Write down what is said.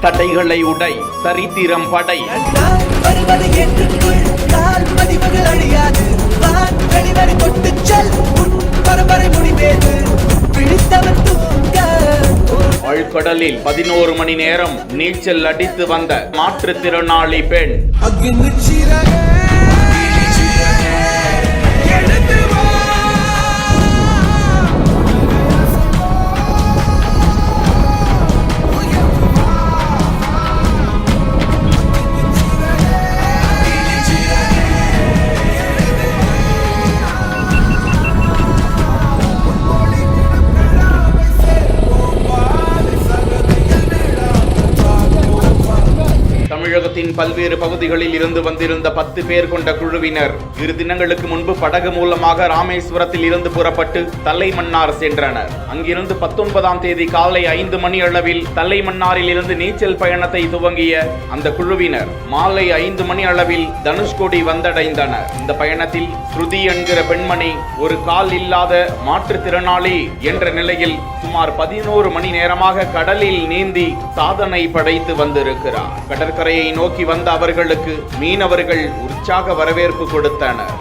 தடைகளை உடை, சரித்திரம் படை. ஆழ்கடலில் 11 மணி நேரம் நீச்சல் அடித்து வந்த மாற்றுத்திறனாளி பெண். தமிழகத்தின் பல்வேறு பகுதிகளில் இருந்து வந்திருந்த 10 பேர் கொண்ட குழுவினர் 2 தினங்களுக்கு முன்பு படகு மூலமாக ராமேஸ்வரத்தில் இருந்து புறப்பட்டு தலைமன்னார் சென்றனர். அங்கிருந்து 19ஆம் தேதி காலை 5 மணி அளவில் தலைமன்னாரில் இருந்து நீச்சல் பயணத்தை துவங்கிய அந்த குழுவினர் மாலை 5 மணி அளவில் தனுஷ்கோடி வந்தடைந்தனர். இந்த பயணத்தில் ஸ்ருதி என்கிற பெண்மணி ஒரு கால் இல்லாத மாற்றுத்திறனாளி என்ற நிலையில் சுமார் 11 மணி நேரமாக கடலில் நீந்தி சாதனை படைத்து வந்திருக்கிறார். கடற்கரையை நோக்கி வந்த அவர்களுக்கு மீனவர்கள் உற்சாக வரவேற்பு கொடுத்தனர்.